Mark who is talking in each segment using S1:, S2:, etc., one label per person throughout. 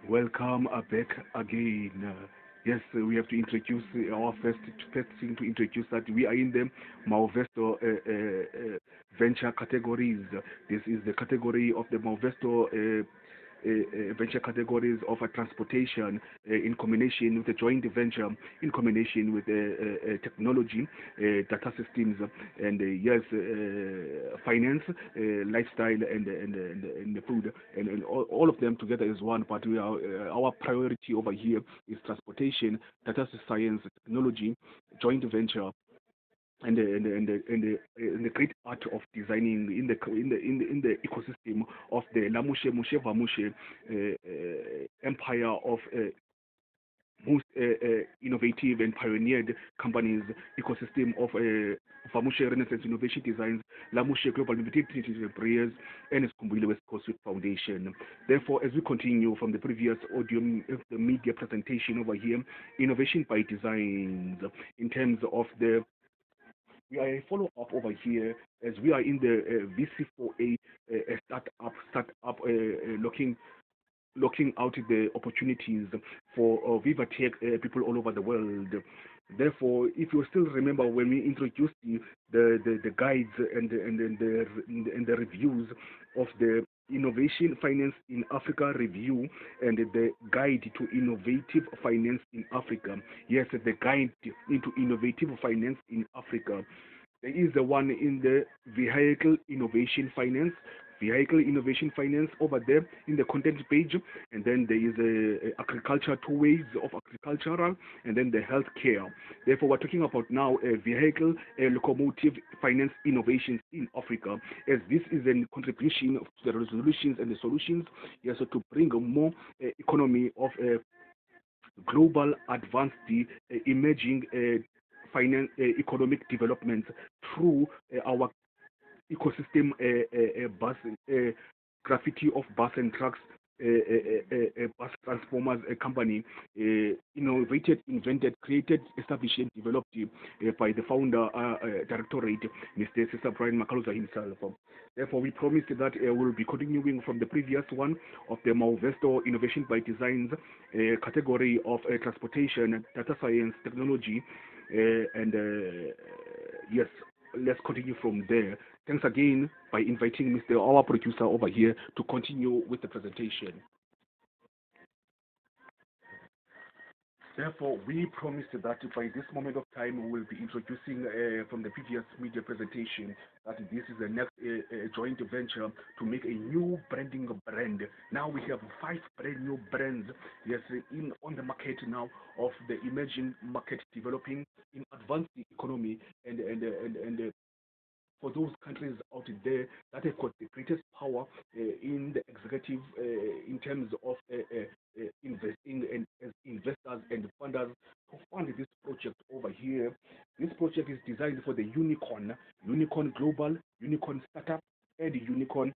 S1: Welcome back again. Yes, we have to introduce our first thing to introduce that we are in the Manuesto venture categories. This is the category of the Manuesto venture categories of transportation in combination with a joint venture, in combination with technology, data systems, and yes, finance, lifestyle, and the food, and all of them together is one. But we are our priority over here is transportation, data science, technology, joint venture, and the great art of designing in the ecosystem of the Lamushe Mushe Vamushe empire of most innovative and pioneered companies ecosystem of Vamushe Renaissance Innovation Designs, Lamushe Global Limited Prayers, and Skumbile West Coast Foundation. Therefore, as we continue from the previous audio the media presentation over here, innovation by designs in terms of the we are a follow up over here as we are in the VC4A startup looking out the opportunities for Viva Tech people all over the world. Therefore, if you still remember when we introduced the guides and the reviews of the Innovation Finance in Africa review and the guide to innovative finance in Africa. Yes, the guide into innovative finance in Africa. There is the one in the vehicle innovation finance over there in the content page, and then there is a agriculture, two ways of agricultural, and then the healthcare. Therefore, we're talking about now a vehicle a locomotive finance innovations in Africa, as this is a contribution to the resolutions and the solutions, yes, so to bring more economy of global advanced emerging finance economic development through our ecosystem bus graffiti of bus and trucks bus transformers company innovated, invented, created, established, and developed by the founder directorate, Mr. Cesar Brian Makaluza himself. Therefore, we promised that we'll be continuing from the previous one of the Malvesto Innovation by Designs category of transportation, data science, technology, and yes, let's continue from there. Thanks again by inviting Mr. Our producer over here to continue with the presentation. Therefore, we promised that by this moment of time we will be introducing from the previous media presentation that this is the next joint venture to make a new brand. Now we have five brand new brands, yes, in on the market now of the emerging market developing in advanced economy and for those countries out there that have got the greatest power in the executive in terms of investing and as investors and funders to fund this project over here. This project is designed for the unicorn global, unicorn startup, and unicorn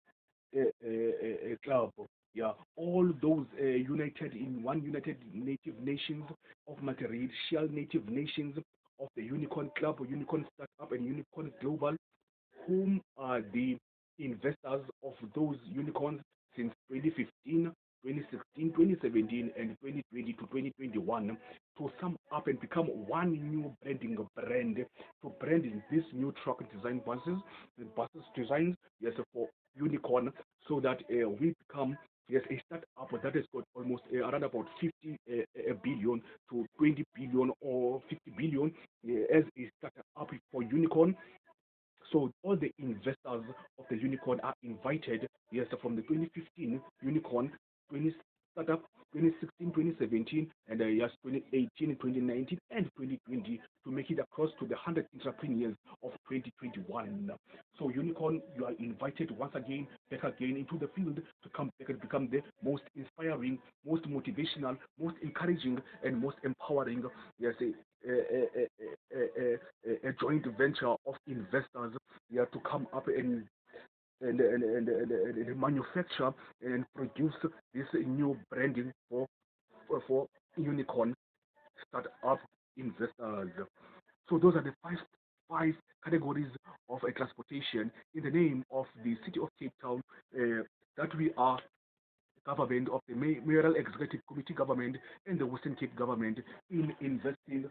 S1: club. Yeah, all those united in one United Native Nations of multiracial native nations of the unicorn club, or unicorn startup, and unicorn global, whom are the investors of those unicorns since 2015, 2016, 2017, and 2020 to 2021 to sum up and become one new brand to brand in this new truck design buses designs, yes, for unicorn, so that we become yes a startup that has got almost around about 50 billion to 20 billion or 50 billion as a startup for unicorn. So all the investors of the unicorn are invited, yes, from the 2015 unicorn, 20 startup, 2016, 2017, and yes, 2018, 2019, and 2020 to make it across to the 100 entrepreneurs of 2021. So unicorn, you are invited once again, back again into the field to come back and become the most inspiring, most motivational, most encouraging, and most empowering, yes, a joint venture of investors here to come up and manufacture and produce this new branding for unicorn startup investors. So those are the five categories of transportation in the name of the city of Cape Town that we are government, of the mayoral executive committee government, and the Western Cape government in investing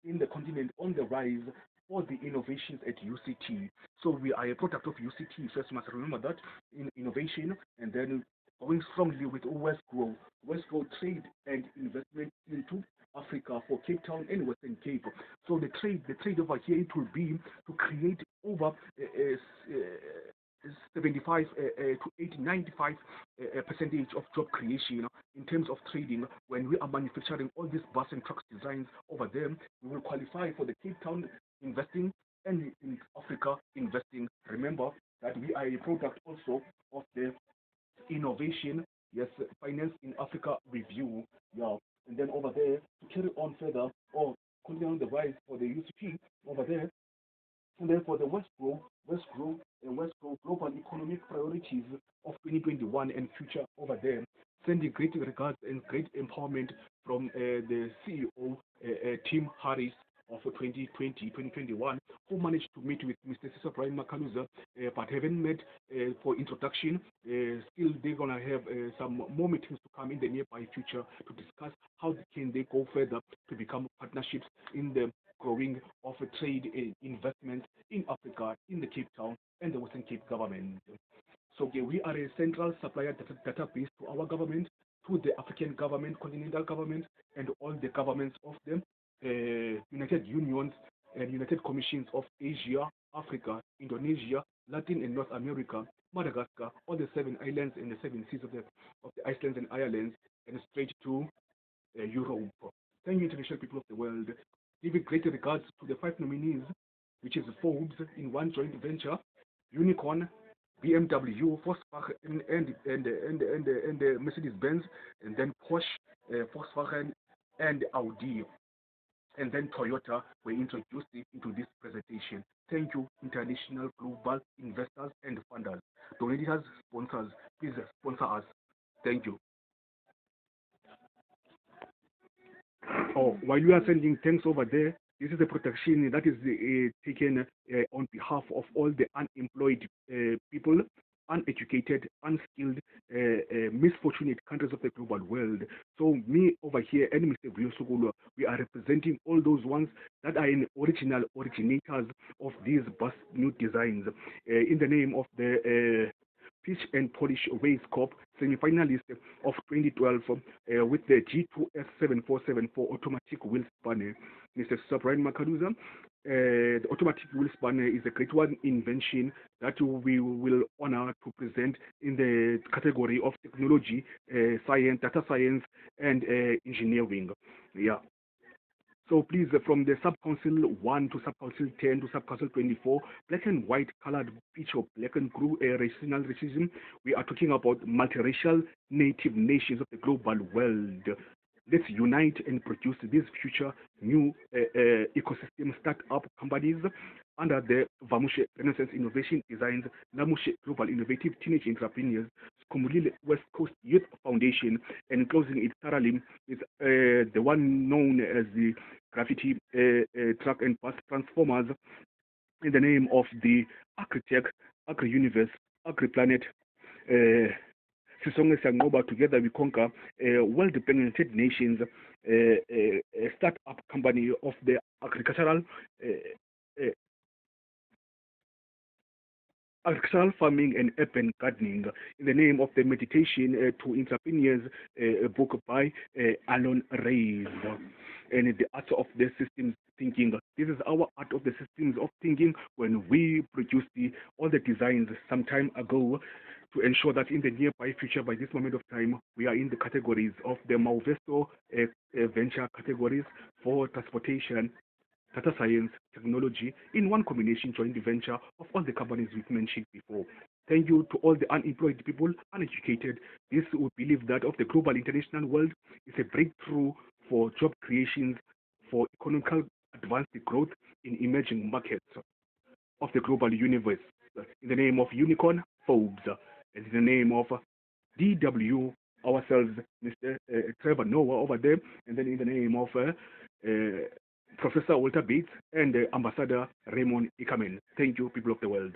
S1: in the continent on the rise for the innovations at UCT. So we are a product of UCT. First, you must remember that in innovation, and then going strongly with Westgrow trade and investment into Africa for Cape Town and Western Cape. So the trade over here, it will be to create over 75 to 80, 95 percentage of job creation in terms of trading. When we are manufacturing all these bus and trucks designs over there, we will qualify for the Cape Town investing and in Africa investing. Remember that we are a product also of the innovation, yes, finance in Africa review. Yeah, and then over there to carry on further or continue on the rise for the UCP over there. And then for the Westgrow Global Economic Priorities of 2021 and future over there, sending great regards and great empowerment from the CEO, Tim Harris of 2020-2021, who managed to meet with Mr. Cesar Brian Makaluza, but haven't met for introduction. Still, they're going to have some more meetings to come in the nearby future to discuss how can they go further to become partnerships in the growing of trade investments in Africa, in the Cape Town and the Western Cape government. So we are a central supplier database to our government, to the African government, continental government, and all the governments of the United Unions and United Commissions of Asia, Africa, Indonesia, Latin and North America, Madagascar, all the 7 islands and the 7 seas of the Iceland and Ireland, and straight to Europe. Thank you, international people of the world. Giving great regards to the 5 nominees, which is Forbes in one joint venture, Unicorn, BMW, Volkswagen, and Mercedes-Benz, and then Porsche, Volkswagen, and Audi, and then Toyota were introduced into this presentation. Thank you, international global investors and funders, donators, sponsors. Please sponsor us. Thank you. Oh, while you are sending thanks over there, this is a protection that is taken on behalf of all the unemployed people, uneducated, unskilled, misfortunate countries of the global world. So me over here and Mr. Vuyosukulu, we are representing all those ones that are in originators of these bus new designs in the name of the Pitch and Polish Ways Corp, semi-finalist of 2012 with the G2S7474 automatic wheel spanner. Mr. Brian Makaluza, the automatic wheel spanner is a great one invention that we will honor to present in the category of technology, science, data science, and engineering. Yeah. So please, from the Sub-Council 1 to Sub-Council 10 to Sub-Council 24, black and white colored picture of black and blue racism, we are talking about multiracial native nations of the global world. Let's unite and produce these future new ecosystem startup companies under the Vamushe Renaissance Innovation Designs, Namushe Global Innovative Teenage Entrepreneurs, Skomulile West Coast Youth Foundation, and closing it thoroughly with the one known as the Graffiti Truck and Bus Transformers in the name of the Agritech, Agri-Universe, Agri-Planet, Sisonge Sangoba, Together We Conquer, well-dependent nations, a startup company of the agricultural farming and urban gardening in the name of the Meditation to Entrepreneurs book by Alon Reis, and the art of the systems thinking. This is our art of the systems of thinking when we produced all the designs some time ago to ensure that in the nearby future, by this moment of time, we are in the categories of the Manuesto venture categories for transportation, data science, technology, in one combination joint venture of all the companies we've mentioned before. Thank you to all the unemployed people, uneducated. This we believe that of the global international world is a breakthrough for job creations, for economical advanced growth in emerging markets of the global universe. In the name of Unicorn, Forbes, and in the name of DW, ourselves, Mr. Trevor Noah over there, and then in the name of Professor Walter Bates and Ambassador Raymond Ikamen. Thank you, people of the world.